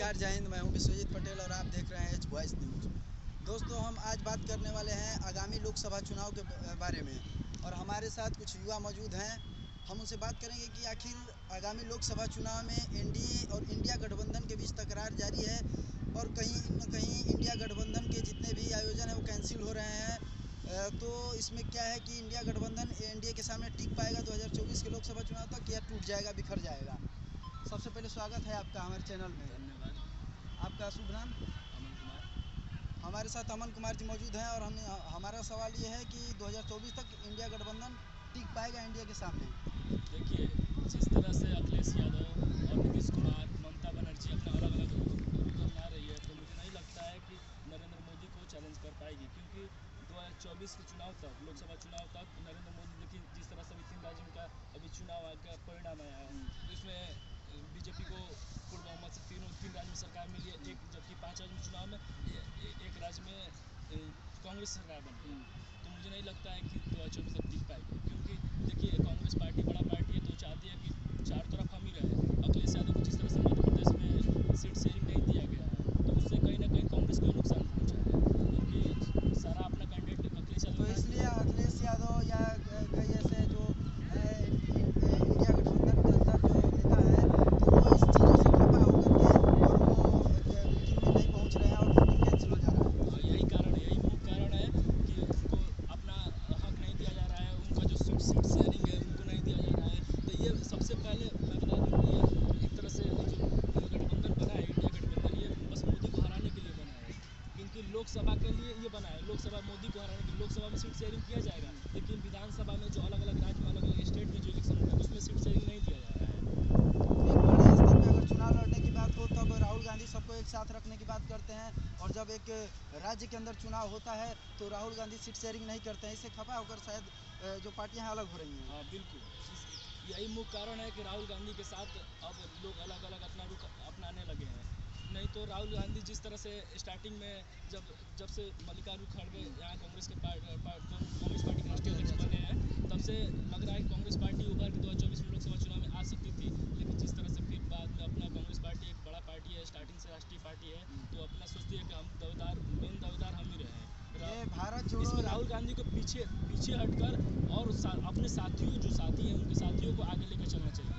नमस्कार, जय हिंद। मैं हूं विश्वजीत पटेल और आप देख रहे हैं एच वॉइस न्यूज़। दोस्तों, हम आज बात करने वाले हैं आगामी लोकसभा चुनाव के बारे में और हमारे साथ कुछ युवा मौजूद हैं। हम उनसे बात करेंगे कि आखिर आगामी लोकसभा चुनाव में एनडीए और इंडिया गठबंधन के बीच तकरार जारी है और कहीं न कहीं इंडिया गठबंधन के जितने भी आयोजन हैं वो कैंसिल हो रहे हैं। तो इसमें क्या है कि इंडिया गठबंधन एनडीए के सामने टिक पाएगा 2024 के लोकसभा चुनाव तक या टूट जाएगा, बिखर जाएगा। सबसे पहले स्वागत है आपका हमारे चैनल में। धन्यवाद। आपका शुभ नाम? अमन कुमार। हमारे साथ अमन कुमार जी मौजूद हैं और हमारा सवाल ये है कि 2024 तक इंडिया गठबंधन टिक पाएगा इंडिया के सामने? देखिए, जिस तरह से अखिलेश यादव और नीतीश कुमार, ममता बनर्जी अपना अलग अलग रूट अपना रही है, तो मुझे नहीं लगता है कि नरेंद्र मोदी को चैलेंज कर पाएगी, क्योंकि 2024 के चुनाव तक, लोकसभा चुनाव तक नरेंद्र मोदी, देखिए जिस तरह से अभी 3 राज्यों का अभी चुनाव का परिणाम आया है, तो इसमें बीजेपी को पूर्ण बहुमत से तीन राज्य में सरकार मिली है, जबकि 5 राज्य में चुनाव में एक राज्य में कांग्रेस सरकार बनी है। तो मुझे नहीं लगता है कि 2024 तक टिक पाएगी, क्योंकि देखिए कांग्रेस पार्टी बड़ा पार्टी है, तो चाहती है कि चारों तरफ हम ही रहे। अखिलेश यादव को जिस तरह से मध्य प्रदेश में सीट शेयरिंग नहीं दिया गया है, तो उससे कहीं ना कहीं कांग्रेस को नुकसान पहुँचा है, क्योंकि सारा अपना कैंडिडेट अखिलेश यादव। तो इसलिए अखिलेश यादव या कई ऐसे जो इंडिया गठबंधन के अंदर जो नेता हैं, तो वो इस चीज़ों से खफा होकर के और वो मीटिंग में नहीं पहुंच रहे हैं और मीटिंग कैंसिल हो जा रहा है। यही कारण है, यही मुख्य कारण है कि उनको अपना हक नहीं दिया जा रहा है, उनका जो सीट शेयरिंग है उनको नहीं दिया जा रहा है। तो ये सबसे पहले मैं बता दूँ कि ये एक तरह से जो गठबंधन बना है, इंडिया गठबंधन, ये बस मोदी को हराने के लिए बना है, क्योंकि लोकसभा के लिए ये बना है। लोकसभा मोदी को हराने के लिए लोकसभा में सीट शेयरिंग किया जाएगा, लेकिन विधानसभा में जो अलग अलग राज्य में, अलग अलग स्टेट में जो इलेक्शन होता है उसमें सीट शेयरिंग नहीं दिया जा रहा है। एक बड़े स्तर पे अगर चुनाव लड़ने की बात हो तब राहुल गांधी सबको एक साथ रखने की बात करते हैं, और जब एक राज्य के अंदर चुनाव होता है तो राहुल गांधी सीट शेयरिंग नहीं करते हैं। इससे खफा होकर शायद जो पार्टियां अलग हो रही हैं। हाँ बिल्कुल, यही मुख्य कारण है कि राहुल गांधी के साथ अब लोग अलग अलग अपना रुख अपनाने लगे हैं। नहीं तो राहुल गांधी जिस तरह से स्टार्टिंग में जब से मल्लिकार्जुन खड़गे यहाँ कांग्रेस पार्टी के राष्ट्रीय अध्यक्ष बने हैं, तब से लग रहा है कि कांग्रेस पार्टी उभर के 2024 में लोकसभा चुनाव में आ सकती थी, लेकिन जिस तरह से फिर बाद में अपना कांग्रेस पार्टी एक बड़ा पार्टी है, स्टार्टिंग से राष्ट्रीय पार्टी है, तो अपना सोचती है कि हम मेन दावेदार हम ही रहे हैं। ये भारत जोड़ो, इसमें राहुल गांधी को पीछे हटकर और अपने साथियों, जो साथी हैं उनके साथियों को आगे लेकर चलना चाहिए।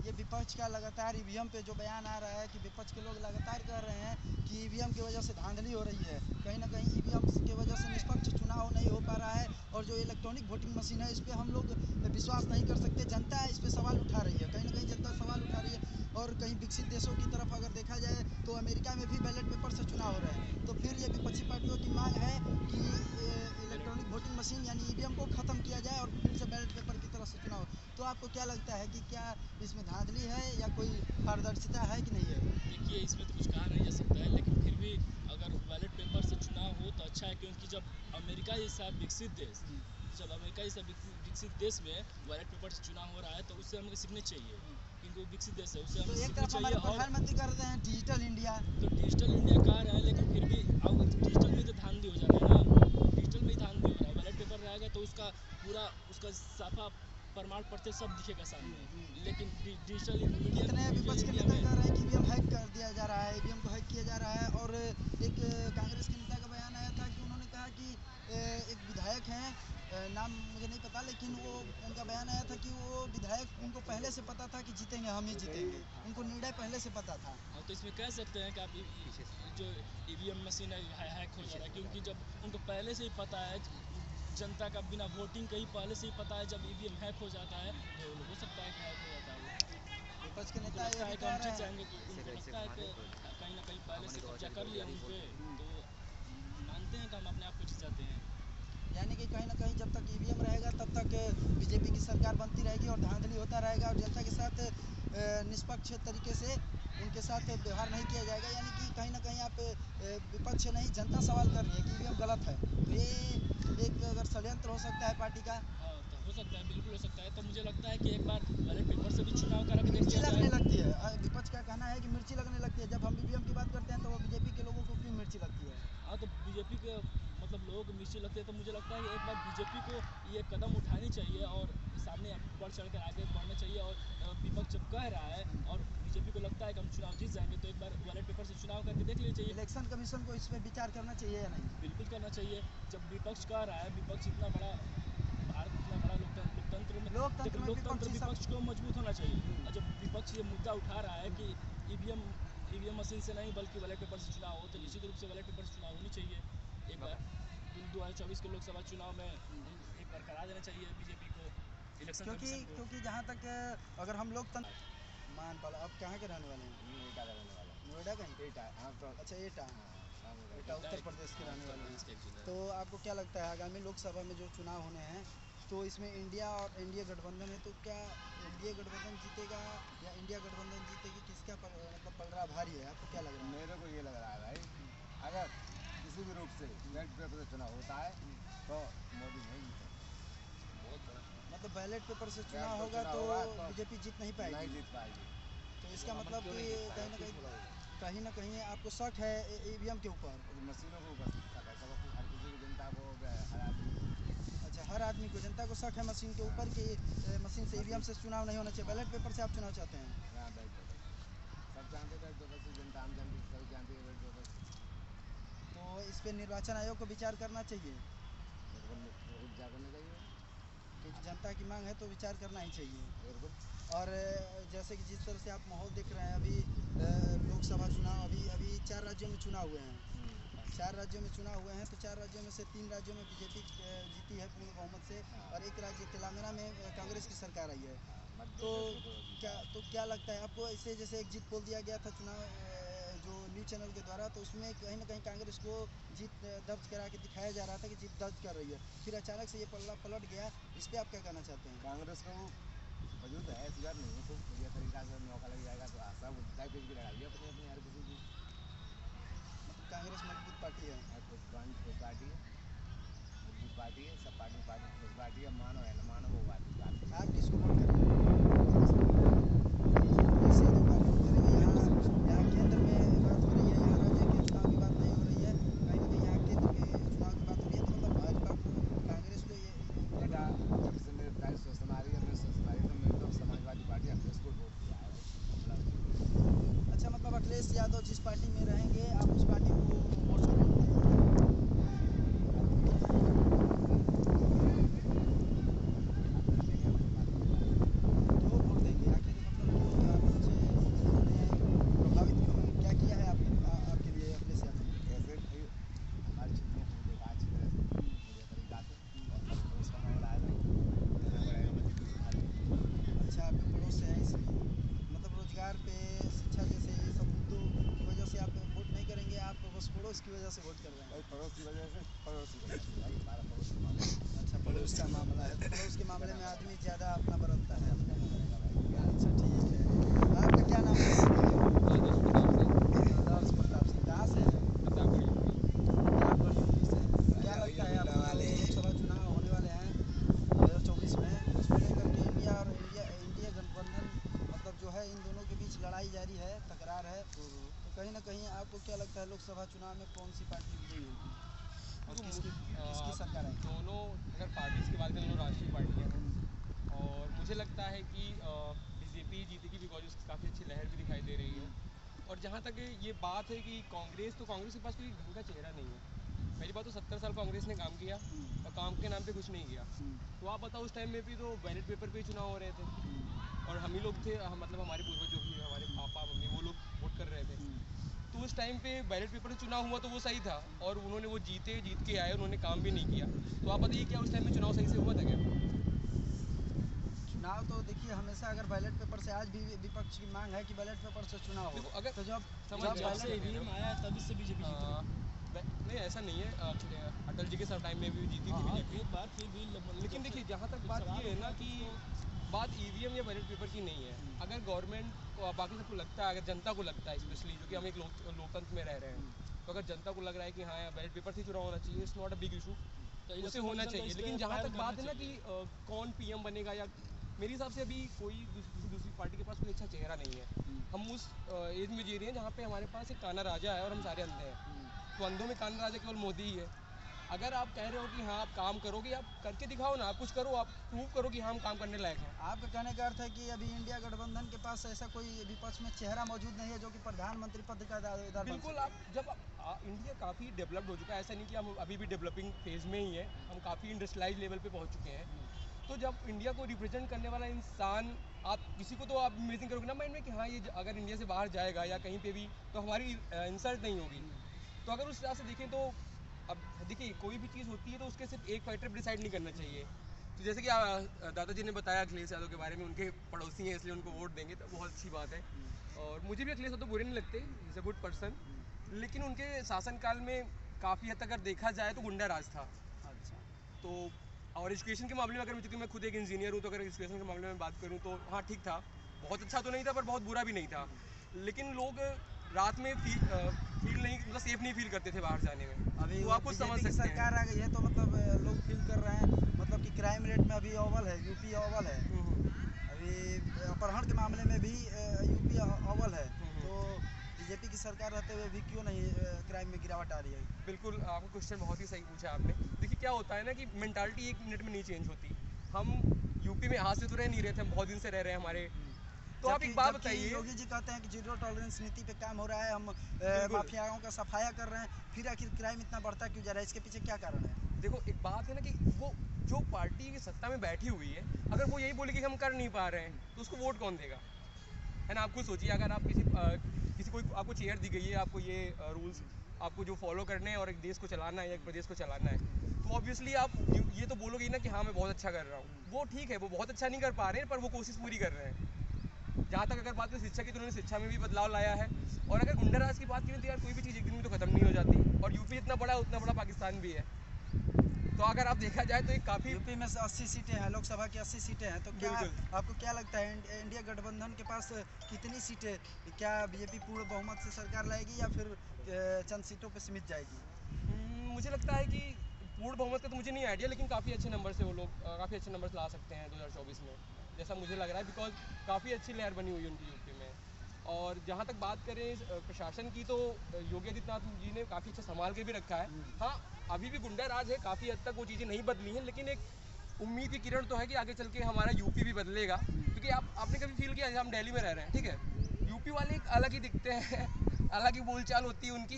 ये विपक्ष का लगातार ईवीएम पे जो बयान आ रहा है कि विपक्ष के लोग लगातार कह रहे हैं कि ईवीएम की वजह से धांधली हो रही है, कहीं ना कहीं ईवीएम की वजह से निष्पक्ष चुनाव नहीं हो पा रहा है, और जो इलेक्ट्रॉनिक वोटिंग मशीन है इस पर हम लोग विश्वास नहीं कर सकते। जनता इस पर सवाल उठा रही है, कहीं ना कहीं जनता सवाल उठा रही है। और कहीं विकसित देशों की तरफ अगर देखा जाए तो अमेरिका में भी बैलेट पेपर से चुनाव हो रहे हैं। तो फिर ये विपक्षी पार्टियों की मांग है कि इलेक्ट्रॉनिक वोटिंग मशीन यानी ईवीएम को ख़त्म किया जाए और फिर से बैलेट पेपर की तरफ से चुनाव। तो आपको क्या लगता है कि क्या इसमें धांधली है या कोई पारदर्शिता है कि नहीं है? देखिए, इसमें तो कुछ कहा नहीं जा सकता है, लेकिन फिर भी अगर बैलेट पेपर से चुनाव हो तो अच्छा है, क्योंकि जब अमेरिका जैसा विकसित देश में बैलेट पेपर से चुनाव हो रहा है, तो उससे हमें सीखने चाहिए, क्योंकि वो विकसित देश है, उससे तो हमें एक सीखना तरफ चाहिए। हमारे और प्रधानमंत्री कर रहे हैं डिजिटल इंडिया। तो डिजिटल इंडिया कह रहे हैं, लेकिन फिर भी अब डिजिटल में तो धांधली हो जा रहा है ना, डिजिटल में ही धांधली हो रहा है। बैलेट पेपर रहेगा तो उसका साफा प्रमाण पत्र सब दिखेगा सामने, लेकिन डिजिटल मीडिया कितने विपक्ष के नेता कह रहे हैं कि ईवीएम हैक कर दिया जा रहा है, ईवीएम को हैक किया जा रहा है। और एक कांग्रेस के नेता का बयान आया था कि उन्होंने कहा कि एक विधायक हैं, नाम मुझे नहीं पता, लेकिन वो उनका बयान आया था कि वो विधायक, उनको पहले से पता था कि जीतेंगे, हम ही जीतेंगे, उनको निर्णय पहले से पता था। हाँ, तो इसमें कह सकते हैं कि आप जो ईवीएम मशीन है हैक हो जा रहा है, क्योंकि जब उनको पहले से ही पता है, जनता का बिना वोटिंग के ही पहले से ही पता है, जब ईवीएम हैक हो जाता है तो हो सकता है कि हैक हो जाता है। विपक्ष के उनको नेता ये लगता भी है कि कह हम रहे जीत हैं। जाएंगे, तो उनको लगता है कि कहीं ना कहीं पहले से कब्जा कर लिया उन पे, तो मानते हैं कि हम अपने आप को जीत जाते हैं। यानी कि कहीं ना कहीं जब तक ईवीएम रहेगा तब तक बीजेपी की सरकार बनती रहेगी और धांधली होता रहेगा और जनता के साथ निष्पक्ष तरीके से उनके साथ व्यवहार नहीं किया जाएगा। यानी कि कहीं ना कहीं आप विपक्ष नहीं, जनता सवाल कर रही है कि ईवीएम गलत है, तो ये एक अगर षड्यंत्र हो सकता है पार्टी का। हाँ, तो हो सकता है, बिल्कुल हो सकता है। तो मुझे लगता है कि एक बार बैलेट पेपर से भी चुनाव करा के देख मिर्ची लिया लगने जाए। लगती है, विपक्ष का कहना है कि मिर्ची लगने लगती है जब हम ईवीएम की बात करते हैं, तो वो बीजेपी के लोगों को क्यों मिर्ची लगती है? हाँ, तो बीजेपी के मतलब लोगों को मिर्ची लगती है, तो मुझे लगता है कि एक बार बीजेपी को ये कदम उठानी चाहिए और सामने बढ़ चढ़ कर आगे बढ़ना चाहिए। और विपक्ष जब कह रहा है और बीजेपी को लगता है कि हम चुनाव जीत जाएंगे, तो एक बार बैलेट चुनाव करके देख लीजिए। इलेक्शन कमीशन को इस पे विचार करना चाहिए या नहीं? बिल्कुल करना चाहिए। जब विपक्ष कह रहा है, विपक्ष इतना बड़ा, भारत इतना बड़ा लोकतंत्र में विपक्ष को मजबूत होना चाहिए। और जब विपक्ष ये मुद्दा उठा रहा है कि ईवीएम मशीन से नहीं बल्कि बैलेट पेपर से चुनाव हो, तो निश्चित रूप से बैलेट पेपर से चुनाव होनी चाहिए। एक बार 2024 के लोकसभा चुनाव में एक बार करा देना चाहिए बीजेपी को, इलेक्शन कमीशन को। क्योंकि जहाँ तक अगर हम लोकतंत्र मानपाल, आप कहाँ के रहने वाले हैं? एटा का रहने वाला। नोएडा कहीं? एटा, हाँ तो अच्छा, एटा उत्तर प्रदेश के रहने वाले हैं। हैं। तो आपको क्या लगता है आगामी लोकसभा में जो चुनाव होने हैं, तो इसमें इंडिया और एनडीए गठबंधन है, तो क्या एनडीए गठबंधन जीतेगा या इंडिया गठबंधन जीतेगी? किसका मतलब पलड़ा भारी है, आपको क्या लग रहा है? मेरे को ये लग रहा है भाई, अगर किसी भी रूप से बैलेट पेपर से चुनाव होता है तो मोदी नहीं जीतेगा। बहुत बड़ा मतलब बैलेट पेपर से चुनाव होगा तो बीजेपी जीत नहीं नहीं पाएगी। जीत पाएगी। तो इसका मतलब कि कहीं ना कहीं आपको शक है ईवीएम के ऊपर? मशीनों को ऊपर शक है, सबको, हर किसी की जनता को, हर आदमी। अच्छा, हर आदमी को, जनता को शक है मशीन के ऊपर कि मशीन से ईवीएम से चुनाव नहीं होना चाहिए, बैलेट पेपर से आप चुनाव चाहते हैं? हाँ, बैलेट पेपर सब जानते हैं, बैलेट पेपर से जनता, आम जनता सब जानती है बैलेट पेपर से। तो इस पर निर्वाचन आयोग को विचार करना चाहिए, बिल्कुल विचार करना चाहिए, क्योंकि जनता की मांग है तो विचार करना ही चाहिए। बिल्कुल। और जैसे कि जिस तरह से आप माहौल देख रहे हैं, अभी लोकसभा चुनाव अभी 4 राज्यों में चुनाव हुए हैं। 4 राज्यों में चुनाव हुए हैं, तो 4 राज्यों में से 3 राज्यों में बीजेपी जीती है पूर्ण बहुमत से, और एक राज्य तेलंगाना में कांग्रेस की सरकार आई है। तो क्या लगता है आपको, ऐसे जैसे एग्जिट पोल दिया गया था चुनाव जो न्यूज़ चैनल के द्वारा, तो उसमें कहीं ना कहीं कांग्रेस को जीत दर्ज करा के दिखाया जा रहा था कि जीत दर्ज कर रही है, फिर अचानक से ये पलड़ा पलट गया, इस पर आप क्या कहना चाहते हैं? कांग्रेस को वजूद है, ऐसी बात नहीं है, तो ये तरीका से मौका लग जाएगा तो सब टाइप की लड़ाई है अपनी अपनी, हर किसी की। मतलब कांग्रेस मजबूत पार्टी है? खुद पार्टी है, मजबूत पार्टी है, सब पार्टी है, मानो है न मानो वो बात। आप किसको वोट करेंगे? इससे जो बात करेंगे, यहाँ केंद्र में बात हो रही है, यहाँ राज्य के चुनाव की बात नहीं हो रही है, कहीं ना कहीं यहाँ केंद्र के चुनाव की बात हो रही है, तो मतलब भाजपा को, कांग्रेस को ये बेटा, जब से मेरे भाई सोच हमारी है, मैं सोच हमारी, तो मैं तो समाजवादी पार्टी हमने इसको वोट दिया है। अच्छा, मतलब अखिलेश यादव जिस पार्टी में रहेंगे आप उस पार्टी को वोट जरूर देंगे? क्यों वोट देंगे आखिर, मतलब क्यों आपसे प्रभावित क्यों है, क्या किया है आपके लिए अखिलेश यादव ने? कैसे भाई हमारे क्षेत्रों को देखा अच्छी तरह से बढ़िया तरीका से, और पड़ोस का मामला है भाई, देना पड़ेगा मध्य प्रदेश। अच्छा, आपके पड़ोस से हैं इसलिए, मतलब रोजगार पे, शिक्षा जैसे ये सब मुद्दों की वजह से आप वोट नहीं करेंगे, आप बस पड़ोस की वजह से वोट कर रहे हैं? भाई पड़ोस की वजह से भाई हमारा पड़ोस का मामला। अच्छा, पड़ोस का मामला है, तो पड़ोस के मामले में आदमी ज़्यादा अपना बरतता है। अच्छा, ठीक है। आपका क्या नाम है? आदर्श प्रताप सिंह। कहाँ से हैं? प्रतापगढ़ यूपी से। क्या लगता है आपको, लोकसभा चुनाव होने वाले हैं 2024 में, उसको लेकर के इंडिया और इंडिया गठबंधन, मतलब जो है इन दोनों के बीच लड़ाई जारी है, तकरार है, तो कहीं ना कहीं आपको क्या लगता है लोकसभा चुनाव में कौन सी पार्टी विजयी होगी और किसकी सरकार आएगी? दोनों अगर पार्टीज़ की बात करें, दोनों राष्ट्रीय पार्टियाँ हैं, और मुझे लगता है कि बीजेपी जीतेगी, बिकॉज उसकी काफ़ी अच्छी लहर भी दिखाई दे रही है। और जहाँ तक ये बात है कि कांग्रेस के पास कोई ढंग का चेहरा नहीं है। पहली बात तो 70 साल कांग्रेस ने काम किया और काम के नाम पे कुछ नहीं किया। तो आप बताओ, उस टाइम में भी तो बैलेट पेपर पे ही चुनाव हो रहे थे, और हम ही लोग थे, मतलब हमारे पूर्वज जो भी हमारे पापा मम्मी वो लोग वोट कर रहे थे। तो उस टाइम पे बैलेट पेपर से चुनाव हुआ तो वो सही था, और उन्होंने वो जीत के आए, उन्होंने काम भी नहीं किया। तो आप बताइए, क्या उस टाइम में चुनाव सही से हुआ था क्या? चुनाव तो देखिए, हमेशा अगर बैलेट पेपर से, आज भी विपक्ष की मांग है कि बैलेट पेपर से चुनाव हो, देखो, अगर तो जब जब से ईवीएम आया तभी से बीजेपी जीत रही है। नहीं, ऐसा नहीं है, अटल जी के टाइम में भी जीती थी हाँ, बीजेपी। एक बार फिर भी लेकिन देखिए, जहाँ तक बात ये है ना कि बात ईवीएम या बैलेट पेपर की नहीं है। अगर गवर्नमेंट को, बाकी सबको लगता है, अगर जनता को लगता है स्पेशली, जो कि हम एक लोकतंत्र में रह रहे हैं, तो अगर जनता को लग रहा है कि हाँ यार बैलेट पेपर से चुनाव होना चाहिए, it's not a big issue, तो उसे होना चाहिए। लेकिन जहाँ तक बात है ना कि कौन पीएम बनेगा, या मेरे हिसाब से अभी कोई दूसरी पार्टी के पास कोई अच्छा चेहरा नहीं है। हम उस एज में जी रहे हैं जहाँ पे हमारे पास एक काना राजा है और हम सारे अंधे हैं। तो अंधों में काना राजा केवल मोदी ही है। अगर आप कह रहे हो कि हाँ आप काम करोगे, आप करके दिखाओ ना, आप कुछ करो, आप प्रूव करो कि हाँ हम काम करने लायक हैं। आपका कहने का अर्थ है कि अभी इंडिया गठबंधन के पास ऐसा कोई विपक्ष में चेहरा मौजूद नहीं है जो कि प्रधानमंत्री पद का दावेदार बन बिल्कुल, सके। आप जब इंडिया काफ़ी डेवलप्ड हो चुका है, ऐसा नहीं कि हम अभी भी डेवलपिंग फेज़ में ही है, हम काफ़ी इंडस्ट्रियलाइज लेवल पे पहुंच चुके हैं। तो जब इंडिया को रिप्रेजेंट करने वाला इंसान, आप किसी को तो आप इमेजिन करोगे ना माइंड में कि हाँ ये अगर इंडिया से बाहर जाएगा या कहीं पे भी, तो हमारी इंसल्ट नहीं होगी। तो अगर उस हिसाब से देखें तो अब देखिए कोई भी चीज़ होती है तो उसके सिर्फ एक फैक्टर डिसाइड नहीं करना चाहिए। तो जैसे कि दादाजी ने बताया अखिलेश यादव के बारे में, उनके पड़ोसी हैं इसलिए उनको वोट देंगे, तो बहुत अच्छी बात है। और मुझे भी अखिलेश यादव बुरे नहीं लगते, इज़ अ गुड पर्सन। लेकिन उनके शासनकाल में काफ़ी हद तक अगर देखा जाए तो गुंडा राज था। अच्छा। तो और एजुकेशन के मामले में अगर चूँकि मैं खुद एक इंजीनियर हूँ, तो अगर एजुकेशन के मामले में बात करूँ तो हाँ ठीक था, बहुत अच्छा तो नहीं था पर बहुत बुरा भी नहीं था। लेकिन लोग रात में फील नहीं, मतलब सेफ नहीं फील करते थे बाहर जाने में। अभी तो आप कुछ समझ बीजेपी की सकते हैं। सरकार आ गई है तो मतलब लोग फील कर रहे हैं मतलब कि क्राइम रेट में अभी अव्वल है, यूपी अव्वल है। अभी अपहरण के मामले में भी यूपी अव्वल है। तो बीजेपी की सरकार रहते हुए भी क्यों नहीं क्राइम में गिरावट आ रही है? बिल्कुल, आपका क्वेश्चन बहुत ही सही पूछा आपने। देखिए क्या होता है ना कि मेंटालिटी एक मिनट में नहीं चेंज होती। हम यूपी में आज से तो रह नहीं रहे थे, हम बहुत दिन से रह रहे हैं हमारे। तो आप एक बात बताइए, योगी जी कहते हैं कि जीरो टॉलरेंस नीति पे काम हो रहा है, हम बिल्कुल। माफियाओं का सफाया कर रहे हैं, फिर आखिर क्राइम इतना बढ़ता क्यों जा रहा है? इसके पीछे क्या कारण है? देखो एक बात है ना कि वो जो पार्टी की सत्ता में बैठी हुई है, अगर वो यही बोले कि हम कर नहीं पा रहे हैं, तो उसको वोट कौन देगा? है ना, आप खुद सोचिए, अगर आप किसी कोई आपको चेयर दी गई है, आपको ये रूल्स आपको जो फॉलो करने हैं और एक देश को चलाना है या एक प्रदेश को चलाना है, तो ऑब्वियसली आप ये तो बोलोगे ना कि हाँ मैं बहुत अच्छा कर रहा हूँ। वो ठीक है, वो बहुत अच्छा नहीं कर पा रहे हैं पर वो कोशिश पूरी कर रहे हैं। जहाँ तक अगर बात करें शिक्षा की, तो उन्होंने शिक्षा में भी बदलाव लाया है। और अगर गुंडाराज की बात करें तो यार कोई भी चीज़ एक दिन में तो ख़त्म नहीं हो जाती, और यूपी जितना बड़ा है उतना बड़ा पाकिस्तान भी है। तो अगर आप देखा जाए तो एक काफ़ी, यूपी में 80 सीटें हैं, लोकसभा की 80 सीटें हैं, तो क्या बिल्कुल। आपको क्या लगता है इंडिया गठबंधन के पास कितनी सीटें, क्या बीजेपी पूर्ण बहुमत से सरकार लाएगी या फिर चंद सीटों पर सीमित जाएगी? मुझे लगता है कि पूर्ण बहुमत का तो मुझे नहीं आइडिया, लेकिन काफ़ी अच्छे नंबर से वो लोग काफ़ी अच्छे नंबर ला सकते हैं 2024 में, जैसा मुझे लग रहा है, बिकॉज काफ़ी अच्छी लहर बनी हुई है उनकी यूपी में। और जहाँ तक बात करें प्रशासन की, तो योगी आदित्यनाथ जी ने काफ़ी अच्छा संभाल के भी रखा है। हाँ अभी भी गुंडा राज है, काफ़ी हद तक वो चीज़ें नहीं बदली हैं, लेकिन एक उम्मीद की किरण तो है कि आगे चल के हमारा यूपी भी बदलेगा। क्योंकि आपने कभी फील किया, हम दिल्ली में रह रहे हैं, ठीक है, यूपी वाले एक अलग ही दिखते हैं, अलग ही बोलचाल होती है उनकी,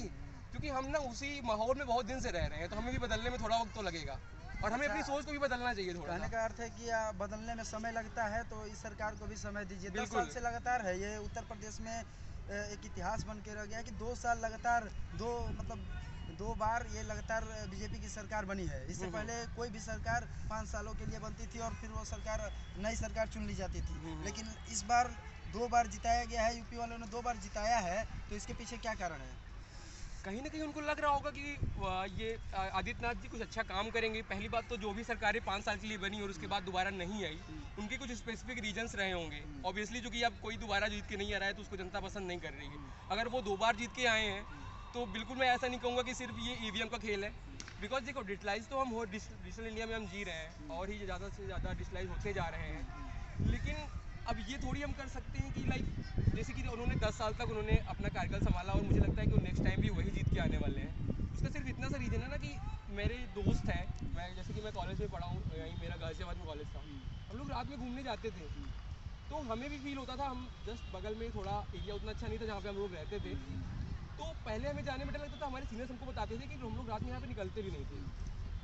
क्योंकि हम ना उसी माहौल में बहुत दिन से रह रहे हैं, तो हमें भी बदलने में थोड़ा वक्त तो लगेगा, और हमें अपनी सोच को भी बदलना चाहिए थोड़ा कहने सा। का अर्थ है कि बदलने में समय लगता है, तो इस सरकार को भी समय दीजिए। 10 बिल्कुल। साल से लगातार है ये उत्तर प्रदेश में एक इतिहास बन के रह गया है कि 2 साल लगातार दो बार ये लगातार बीजेपी की सरकार बनी है। इससे पहले कोई भी सरकार 5 सालों के लिए बनती थी और फिर वो सरकार नई सरकार चुन ली जाती थी। लेकिन इस बार 2 बार जिताया गया है, यूपी वालों ने 2 बार जिताया है, तो इसके पीछे क्या कारण है? कहीं ना कहीं उनको लग रहा होगा कि ये आदित्यनाथ जी कुछ अच्छा काम करेंगे। पहली बात तो जो भी सरकारें 5 साल के लिए बनी और उसके बाद दोबारा नहीं आई, उनके कुछ स्पेसिफिक रीजंस रहे होंगे। ऑब्वियसली जो कि अब कोई दोबारा जीत के नहीं आ रहा है तो उसको जनता पसंद नहीं कर रही है। अगर वो 2 बार जीत के आए हैं तो बिल्कुल मैं ऐसा नहीं कहूँगा कि सिर्फ ये ईवीएम का खेल है, बिकॉज देखो डिजिटलाइज तो हम हो, डिजिटल इंडिया में हम जी रहे हैं और ही ज़्यादा से ज़्यादा डिजिटलाइज होते जा रहे हैं। लेकिन अब ये थोड़ी हम कर सकते हैं कि लाइक जैसे कि उन्होंने 10 साल तक उन्होंने अपना कार्यकाल संभाला और मुझे लगता है कि वो नेक्स्ट टाइम भी वही जीत के आने वाले हैं। उसका सिर्फ इतना सा रीज़न है ना कि मेरे दोस्त हैं, मैं जैसे कि मैं कॉलेज में पढ़ा हूँ, यहीं मेरा गाजियाबाद में कॉलेज था, हम लोग रात में घूमने जाते थे तो हमें भी फील होता था, हम जस्ट बगल में थोड़ा एरिया उतना अच्छा नहीं था जहाँ पे हम लोग रहते थे, तो पहले हमें जाने में डर लगता था। हमारे सीनियर्स हमको बताते थे कि हम लोग रात में यहाँ पे निकलते भी नहीं थे,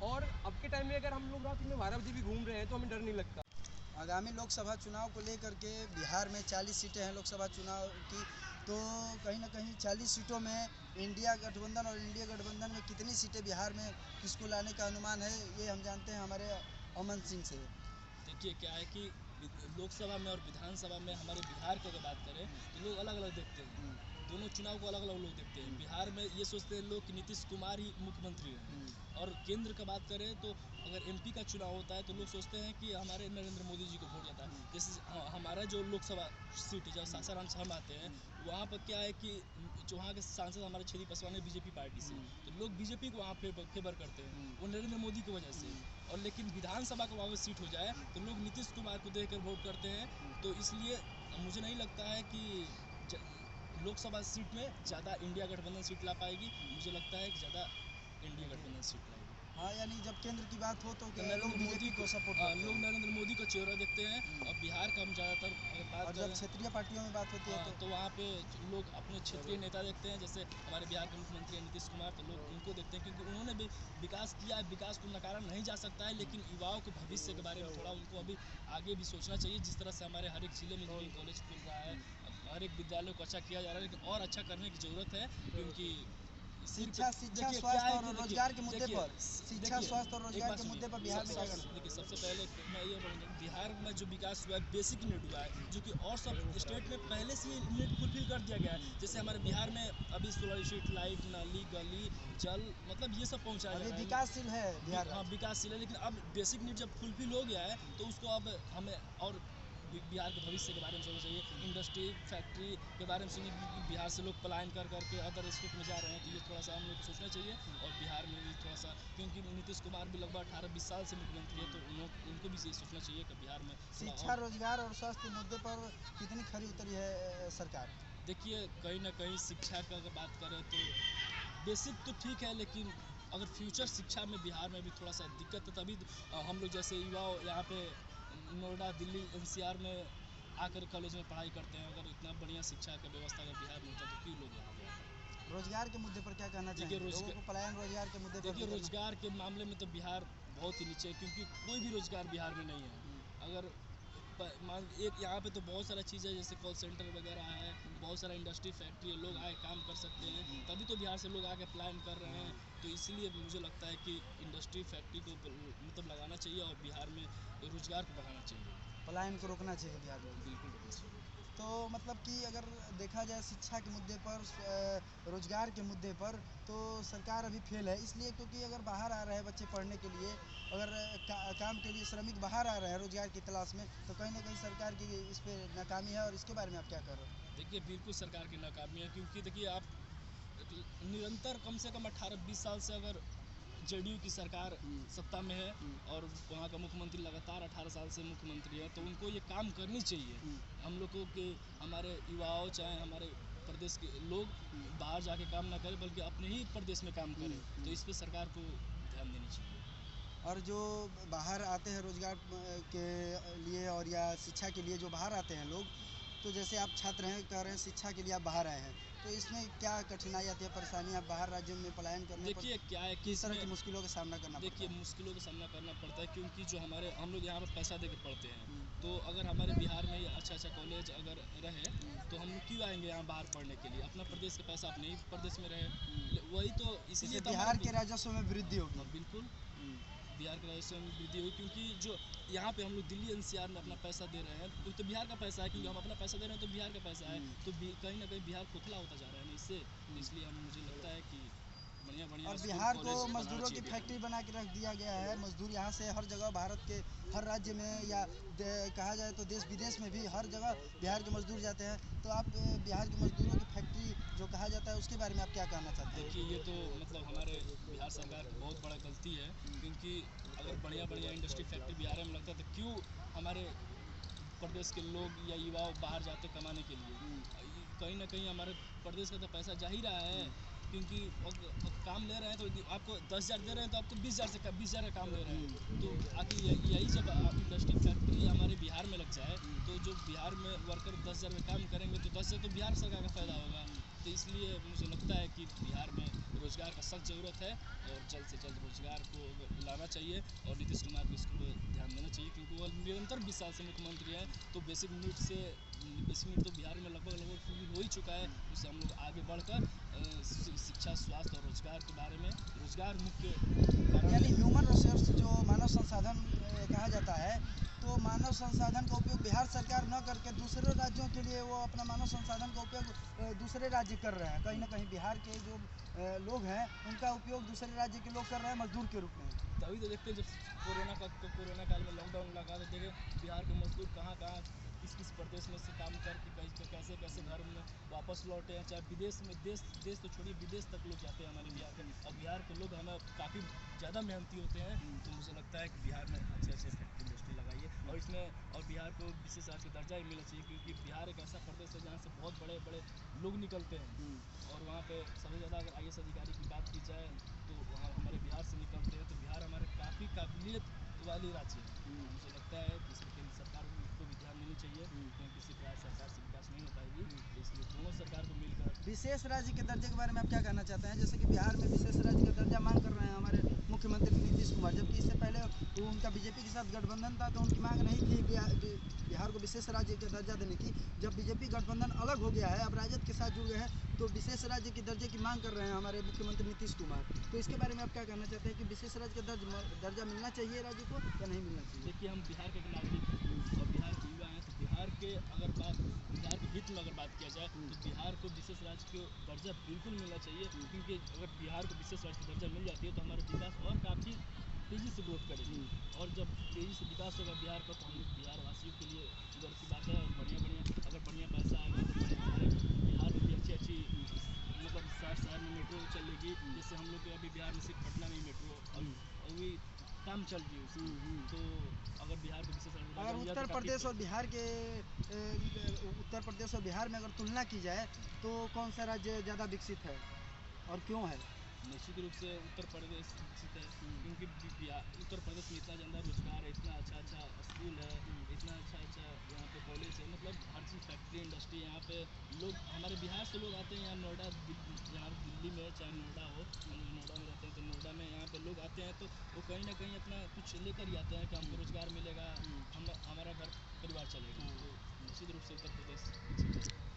और अब के टाइम में अगर हम लोग रात में 12 बजे भी घूम रहे हैं तो हमें डर नहीं लगता। आगामी लोकसभा चुनाव को लेकर के बिहार में 40 सीटें हैं लोकसभा चुनाव की, तो कहीं ना कहीं 40 सीटों में इंडिया गठबंधन और इंडिया गठबंधन में कितनी सीटें बिहार में किसको लाने का अनुमान है, ये हम जानते हैं हमारे अमन सिंह से। देखिए क्या है कि लोकसभा में और विधानसभा में हमारे बिहार की अगर बात करें तो लोग अलग अलग देखते हैं, दोनों चुनाव को अलग अलग लोग देखते हैं। बिहार में ये सोचते हैं लोग कि नीतीश कुमार ही मुख्यमंत्री हैं, और केंद्र का बात करें तो अगर एमपी का चुनाव होता है तो लोग सोचते हैं कि हमारे नरेंद्र मोदी जी को वोट जाता है। जैसे हमारा जो लोकसभा सीट है, जब सासाराम से हम आते हैं, वहाँ पर क्या है कि जो वहाँ के सांसद हमारे छेदी पासवान है बीजेपी पार्टी से, तो लोग बीजेपी को वहाँ फेवर करते हैं, वो नरेंद्र मोदी की वजह से। और लेकिन विधानसभा का वहाँ सीट हो जाए तो लोग नीतीश कुमार को देकर वोट करते हैं। तो इसलिए मुझे नहीं लगता है कि लोकसभा सीट में ज़्यादा इंडिया गठबंधन सीट ला पाएगी, मुझे लगता है कि ज़्यादा इंडिया गठबंधन सीट लाएगी। हाँ, यानी जब केंद्र की बात हो तो तो लोग नरेंद्र बीजेपी मोदी को सपोर्ट हाँ, करते लोग हैं। नरेंद्र मोदी का चेहरा देखते हैं। और बिहार का हम ज़्यादातर अगर बात और जब करें क्षेत्रीय पार्टियों में बात होती है हाँ, तो वहाँ पे लोग अपने क्षेत्रीय नेता देखते हैं, जैसे हमारे बिहार के मुख्यमंत्री हैं नीतीश कुमार, तो लोग उनको देखते हैं क्योंकि उन्होंने भी विकास किया है। विकास को नकारा नहीं जा सकता है, लेकिन युवाओं के भविष्य के बारे में थोड़ा उनको अभी आगे भी सोचना चाहिए। जिस तरह से हमारे हर एक जिले में इंजीनियरिंग कॉलेज खुल रहा है, हर एक विद्यालय को अच्छा किया जा रहा है, लेकिन और अच्छा करने की ज़रूरत है। क्योंकि शिक्षा, देखिए क्या स्वास्थ्य है और कि रोजगार के मुद्दे देखिए पर, शिक्षा, देखिए, स्वास्थ्य और एक रोजगार बात के सुनिए, मुद्दे पर बिहार में क्या करना? देखिए सबसे पहले मैं ये बोलूँगा, बिहार में जो विकास हुआ है बेसिक नीड हुआ है, जो कि और सब स्टेट में पहले से ही नीड फुलफिल कर दिया गया है। जैसे हमारे बिहार में अभी सोलर स्ट्रीट लाइट, नाली, गली, जल, मतलब ये सब पहुँचाया जा अभी रहा है। विकासशील है बिहार हाँ, राज्य। विकासशील है, लेकिन अब बेसिक नीड जब फुलफिल हो गया है तो उसको अब हमें और बिहार के भविष्य के बारे में सोचना चाहिए। इंडस्ट्री, फैक्ट्री के बारे में सुनिए कि बिहार से लोग पलायन कर करके अदर स्टेट में जा रहे हैं, तो ये थोड़ा सा हम लोग को सोचना चाहिए। और बिहार में भी थोड़ा सा, क्योंकि नीतीश कुमार भी लगभग 18-20 साल से मुख्यमंत्री है, तो उनको भी ये सोचना चाहिए कि बिहार में थोड़ा शिक्षा, रोजगार और स्वास्थ्य के मुद्दे पर कितनी खरी उतरी है सरकार? देखिए कहीं ना कहीं शिक्षा का अगर बात करें तो बेसिक तो ठीक है, लेकिन अगर फ्यूचर शिक्षा में बिहार में भी थोड़ा सा दिक्कत है, तभी हम लोग जैसे युवा यहाँ पे नोएडा, दिल्ली, एनसीआर में आकर कॉलेज में पढ़ाई करते हैं। अगर इतना बढ़िया शिक्षा का व्यवस्था अगर बिहार में होता तो क्यों लोग यहाँ पे आते? रोजगार के मुद्दे पर क्या कहना देखिए चाहिए? लोगों को पलायन रोजगार के मुद्दे पर देखिए भी करना- रोजगार के मामले में तो बिहार बहुत ही नीचे है, क्योंकि कोई भी रोजगार बिहार में नहीं है। अगर मान एक यहाँ पे तो बहुत सारा चीज़ है, जैसे कॉल सेंटर वगैरह है, बहुत सारा इंडस्ट्री, फैक्ट्री है, लोग आए काम कर सकते हैं, तभी तो बिहार से लोग आके प्लान कर रहे हैं। तो इसलिए मुझे लगता है कि इंडस्ट्री, फैक्ट्री को मतलब लगाना चाहिए और बिहार में रोजगार को बढ़ाना चाहिए। पलायन को रोकना चाहिए बिहार में। बिल्कुल रोकना चाहिए। तो मतलब कि अगर देखा जाए शिक्षा के मुद्दे पर, रोजगार के मुद्दे पर, तो सरकार अभी फेल है, इसलिए क्योंकि अगर बाहर आ रहे हैं बच्चे पढ़ने के लिए, अगर काम के लिए श्रमिक बाहर आ रहे हैं रोजगार की तलाश में, तो कहीं ना कहीं सरकार की इस पे नाकामी है। और इसके बारे में आप क्या कर रहे हो? देखिए बिल्कुल सरकार की नाकामी है, क्योंकि देखिए आप निरंतर कम से कम 18-20 साल से अगर जेडीयू की सरकार सत्ता में है और वहाँ का मुख्यमंत्री लगातार 18 साल से मुख्यमंत्री है, तो उनको ये काम करनी चाहिए। हम लोगों के, हमारे युवाओं चाहे हमारे प्रदेश के लोग बाहर जाके काम ना करें, बल्कि अपने ही प्रदेश में काम करें। तो इस पे सरकार को ध्यान देनी चाहिए। और जो बाहर आते हैं रोजगार के लिए और या शिक्षा के लिए जो बाहर आते हैं लोग, तो जैसे आप छात्र हैं, कह रहे हैं शिक्षा के लिए आप बाहर आए हैं, तो इसमें क्या कठिनाई आती है, परेशानी? आप बाहर राज्यों में पलायन करने पर देखिए क्या है कि किस तरह की इसमें मुश्किलों का सामना करना पड़ता देखिए है? मुश्किलों का सामना करना पड़ता है, क्योंकि जो हम लोग यहाँ पर पैसा देकर पढ़ते हैं, तो अगर हमारे बिहार में अच्छा कॉलेज अगर रहे तो हम लोग क्यों आएंगे यहाँ बाहर पढ़ने के लिए? अपना प्रदेश का पैसा अपने ही प्रदेश में रहे, वही तो इसलिए इससे तो बिहार के राजस्व में वृद्धि होगी। बिल्कुल बिहार के राजस्व में वृद्धि हुई, क्योंकि जो यहाँ पे हम लोग दिल्ली एनसीआर में अपना पैसा दे रहे हैं तो बिहार का पैसा है, क्योंकि हम अपना पैसा दे रहे हैं तो बिहार का पैसा है, तो कहीं ना कहीं बिहार खोखला होता जा रहा है ना इससे। इसलिए मुझे लगता है कि बढ़िया और स्कूल, बिहार को कॉलेज बनाना मजदूरों की चाहिए बिहार फैक्ट्री में। बना के रख दिया गया है। मजदूर यहाँ से हर जगह, भारत के हर राज्य में, या कहा जाए तो देश विदेश में भी हर जगह बिहार के मजदूर जाते हैं। तो आप बिहार के मजदूरों की फैक्ट्री जो कहा जाता है उसके बारे में आप क्या कहना चाहते हैं? देखिए ये तो मतलब हमारे बिहार सरकार की बहुत बड़ा गलती है, क्योंकि अगर बढ़िया इंडस्ट्री, फैक्ट्री बिहार में लगता है तो क्यों हमारे प्रदेश के लोग या युवा बाहर जाते कमाने के लिए? कहीं ना कहीं हमारे प्रदेश का तो पैसा जा ही रहा है, क्योंकि काम ले रहे हैं तो आपको 10,000 दे रहे हैं तो आपको 20,000 का काम दे रहे हैं। तो आखिर यही जब इंडस्ट्री, फैक्ट्री हमारे बिहार में लग जाए, तो जो बिहार में वर्कर 10,000 में काम करेंगे तो 10,000 तो बिहार सरकार का फ़ायदा होगा। तो इसलिए मुझे लगता है कि बिहार में रोज़गार का सख्त ज़रूरत है और जल्द से जल्द रोज़गार को लाना चाहिए और नीतीश कुमार को इसको ध्यान देना चाहिए, क्योंकि वो निरंतर 20 साल से मुख्यमंत्री हैं। तो बेसिक नीड तो बिहार में लगभग फुलफिल हो ही चुका है। उससे हम लोग आगे बढ़कर शिक्षा, स्वास्थ्य और रोज़गार के बारे में, रोज़गार मुख्य कारण यानी ह्यूमन रिसोर्स जो मानव संसाधन कहा जाता है, तो मानव संसाधन का उपयोग बिहार सरकार न करके दूसरे राज्यों के लिए वो अपना मानव संसाधन का उपयोग दूसरे राज्य कर रहे हैं। कहीं ना कहीं बिहार के जो लोग हैं उनका उपयोग दूसरे राज्य के लोग कर रहे हैं मजदूर के रूप में। तभी तो देखते हैं जब कोरोना काल में लॉकडाउन लगा तो देखे बिहार के मजदूर कहाँ किस प्रदेश में से काम करके कैसे घर में वापस लौटे हैं, चाहे विदेश में, देश तो छोड़िए विदेश तक लोग जाते हैं हमारे बिहार के। और बिहार के लोग हमें काफ़ी ज़्यादा मेहनती होते हैं। तो मुझे लगता है कि बिहार में अच्छे फैक्ट्री इंडस्ट्री लगाइए और बिहार को विशेष राज्य का दर्जा ही मिलना चाहिए, क्योंकि बिहार एक ऐसा प्रदेश है जहाँ से बहुत बड़े लोग निकलते हैं। और वहाँ पे सबसे ज़्यादा अगर IAS अधिकारी की बात की जाए तो वहाँ हमारे बिहार से निकलते हैं, तो बिहार हमारे काफ़ी काबिलियत वाली राज्य है। मुझे लगता है कि इसमें केंद्र सरकार को भी ध्यान देनी चाहिए, क्योंकि किसी प्रकार सरकार से विकास नहीं हो पाएगी, तो इसलिए दोनों सरकार को मिलकर। विशेष राज्य के दर्जे के बारे में आप क्या कहना चाहते हैं? जैसे कि बिहार में विशेष राज्य का दर्जा मांग कर रहे हैं हमारे मुख्यमंत्री नीतीश कुमार, जबकि इससे पहले वो उनका बीजेपी के साथ गठबंधन था तो उनकी मांग नहीं थी बिहार को विशेष राज्य का दर्जा देने की। जब बीजेपी गठबंधन अलग हो गया है, अब राजद के साथ जुड़ गए हैं, तो विशेष राज्य के दर्जे की मांग कर रहे हैं हमारे मुख्यमंत्री नीतीश कुमार। तो इसके बारे में आप क्या कहना चाहते हैं कि विशेष राज्य का दर्जा मिलना चाहिए राज्य को या नहीं मिलना चाहिए? देखिए, हम बिहार के नागरिक हैं और बिहार के युवा हैं, तो बिहार के हित में अगर बात किया जाए तो बिहार को विशेष राज्य का दर्जा बिल्कुल मिलना चाहिए, क्योंकि अगर बिहार को विशेष राज्य का दर्जा मिल जाती है तो हमारा विकास और काफ़ी तेज़ी से ग्रोथ करेगी, और जब तेज़ी से विकास होगा बिहार का तो हम लोग बिहार वासियों के लिए गर्व की बात है। और बढ़िया पैसा आएगा तो हमारे बिहार में भी अच्छी मतलब शहर में मेट्रो चलेगी, जैसे हम लोग के अभी बिहार में सिर्फ पटना में ही मेट्रो और भी काम चल रही है उसकी। तो अगर बिहार को विशेष राज्य अगर उत्तर प्रदेश और बिहार में अगर तुलना की जाए तो कौन सा राज्य ज़्यादा विकसित है और क्यों है? निश्चित रूप से उत्तर प्रदेश विकसित है, क्योंकि उत्तर प्रदेश में इतना ज़्यादा रोजगार है, इतना अच्छा स्कूल है, इतना अच्छा यहाँ पे कॉलेज है, मतलब हर चीज़ फैक्ट्री इंडस्ट्री यहाँ पे लोग हमारे बिहार से लोग आते हैं यहाँ नोएडा यहाँ दिल्ली में, चाहे नोएडा हो, हम लोग नोएडा में रहते हैं तो नोएडा में यहाँ पे लोग आते हैं तो वो कहीं ना कहीं अपना कुछ लेकर ही आते हैं कि हमको रोज़गार मिलेगा, हमारा घर परिवार चलेगा। तो निश्चित रूप से उत्तर प्रदेश विकसित है।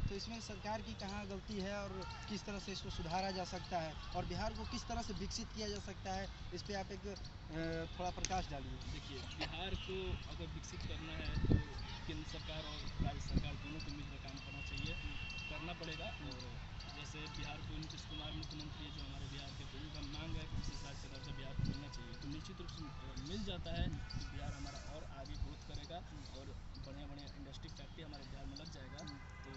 तो इसमें सरकार की कहाँ गलती है और किस तरह से इसको सुधारा जा सकता है और बिहार को किस तरह से विकसित किया जा सकता है, इस पर आप एक थोड़ा प्रकाश डालिए। देखिए, बिहार को अगर विकसित करना है तो केंद्र सरकार और राज्य सरकार दोनों को मिलकर काम करना पड़ेगा। और जैसे बिहार को नीतीश कुमार मुख्यमंत्री जो हमारे बिहार के, तो उनका मांग है कि विशेष राज्य का दर्जा बिहार को मिलना चाहिए, तो निश्चित रूप से मिल जाता है तो बिहार हमारा और आगे ग्रोथ करेगा और बढ़िया इंडस्ट्री फैक्ट्री हमारे बिहार में लग जाएगा, तो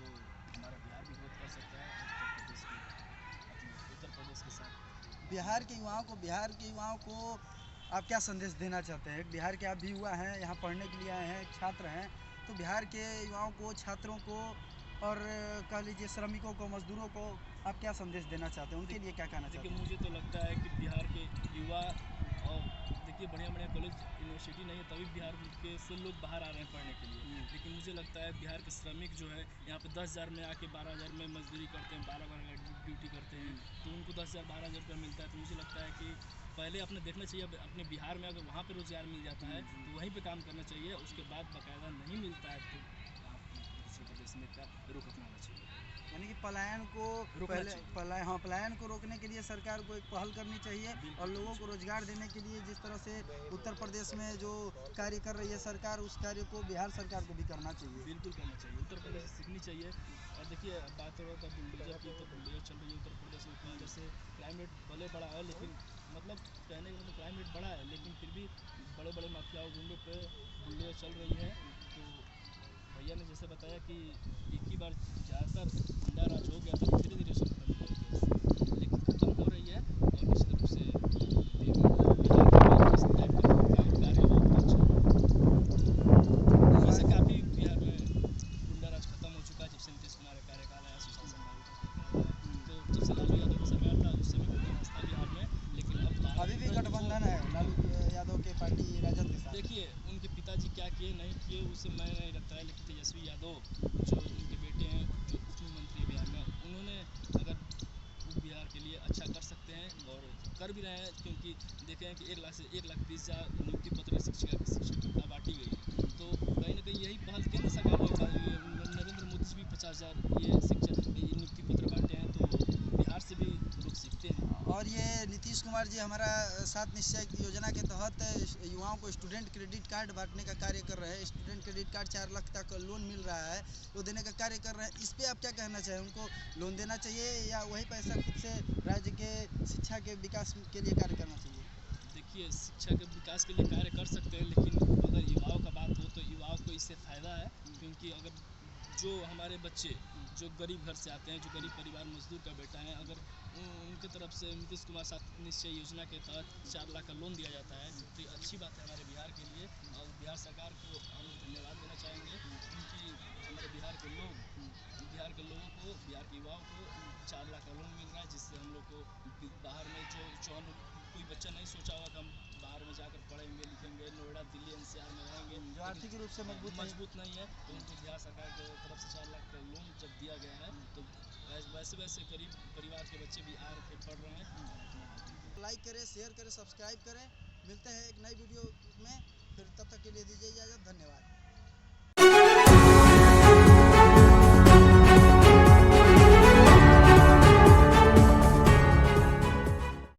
हमारा बिहार भी ग्रोथ कर सकता है उत्तर प्रदेश के साथ। बिहार के युवाओं को आप क्या संदेश देना चाहते हैं? बिहार के आप भी युवा हैं, यहाँ पढ़ने के लिए आए हैं, छात्र हैं, तो बिहार के युवाओं को, छात्रों को और कह लीजिए श्रमिकों को, मजदूरों को आप क्या संदेश देना चाहते हैं, उनके लिए क्या कहना चाहते हैं? मुझे तो लगता है कि बिहार के युवा और देखिए बढ़िया कॉलेज यूनिवर्सिटी नहीं है, तभी बिहार के से लोग बाहर आ रहे हैं पढ़ने के लिए, लेकिन मुझे लगता है बिहार के श्रमिक जो है यहाँ पे 10,000 में आके 12,000 में मजदूरी करते हैं, 12 घंटे ड्यूटी करते हैं, तो उनको 10,000 12,000 रुपया मिलता है। तो मुझे लगता है कि पहले अपने देखना चाहिए अपने बिहार में, अगर वहाँ पर रोज़गार मिल जाता है तो वहीं पर काम करना चाहिए, उसके बाद बाकायदा नहीं मिलता है तो दूसरे प्रदेश में का रुख अपनाना चाहिए। यानी कि पलायन को रोकने के लिए सरकार को एक पहल करनी चाहिए और लोगों को रोजगार देने के लिए जिस तरह से उत्तर प्रदेश में जो कार्य कर रही है सरकार, उस कार्य को बिहार सरकार को भी करना चाहिए। बिल्कुल करना चाहिए, उत्तर प्रदेश से सीखनी चाहिए। और देखिए, बात हो रहा था बुलडोजर की, तो बुलडोजर चल रही है उत्तर प्रदेश में, तो जैसे क्लाइमेट भले बड़ा है, लेकिन मतलब कहने का मतलब क्लाइमेट बड़ा है लेकिन फिर भी बड़े माफियाओं गुंडों पे बुलडोजर चल रही है। तो भैया ने जैसे बताया कि एक ही बार ज़्यादातर गुंडा राज हो गया तो धीरे से खत्म हो जाएगी, लेकिन खत्म हो रही है और निश्चित रूप से वैसे काफ़ी बिहार में गुंडा राज खत्म हो चुका है जब से नीतीश कुमार का कार्यकाल आया, सुशासन लागू तो जब से लालू यादव की सरकार था उससे भी गुंडा राज था बिहार में, लेकिन अब अभी भी गठबंधन है लालू यादव के पार्टी राजद के साथ। देखिए, उनके पिताजी क्या किए नहीं किए उससे मैं नहीं लगता है, लेकिन तेजस्वी यादव जो उनके बेटे हैं जो उप मुख्यमंत्री बिहार में, उन्होंने अगर बिहार के लिए अच्छा कर सकते हैं और कर भी रहे हैं, क्योंकि देखें कि 1,20,000 नियुक्ति पत्र शिक्षक का बांटी गई है, तो कहीं ना कहीं यही पहल केंद्र सरकार ने, नरेंद्र मोदी जी भी 50,000 ये शिक्षक नियुक्ति पत्र बांटे हैं, तो बिहार से भी लोग सीखते हैं। और ये नीतीश कुमार जी हमारा 7 निश्चय योजना के तहत युवाओं को स्टूडेंट क्रेडिट कार्ड बांटने का कार्य कर रहे हैं। स्टूडेंट क्रेडिट कार्ड 4 लाख तक लोन मिल रहा है, वो देने का कार्य कर रहे हैं। इस पर आप क्या कहना चाहें, उनको लोन देना चाहिए या वही पैसा खुद से राज्य के शिक्षा के विकास के लिए कार्य करना चाहिए? देखिए, शिक्षा के विकास के लिए कार्य कर सकते हैं, लेकिन अगर युवाओं का बात हो तो युवाओं को इससे फ़ायदा है, क्योंकि अगर जो हमारे बच्चे जो गरीब घर से आते हैं, जो गरीब परिवार मजदूर का बेटा है, अगर उनकी तरफ से नीतीश कुमार 7 निश्चय योजना के तहत 4 लाख का लोन दिया जाता है तो ये अच्छी बात है हमारे बिहार के लिए, और बिहार सरकार को हम धन्यवाद देना चाहेंगे, क्योंकि हमारे बिहार के लोगों को, बिहार के युवाओं को 4 लाख का लोन मिल रहा है, जिससे हम लोग को बाहर में जो हम कोई बच्चा नहीं सोचा होगा कि हम बाहर में जाकर पढ़ेंगे लिखेंगे, नोएडा दिल्ली NCR में रहेंगे, जो आर्थिक रूप से मजबूत नहीं है, तो उनको बिहार सरकार की तरफ से 4 लाख का लोन जब दिया गया है, तो वैसे गरीब परिवार के बच्चे भी आ के पढ़ रहे हैं। लाइक करें, शेयर करें, सब्सक्राइब करें। मिलते हैं एक नई वीडियो में, फिर तब तक के लिए दीजिए इजाज़त। धन्यवाद।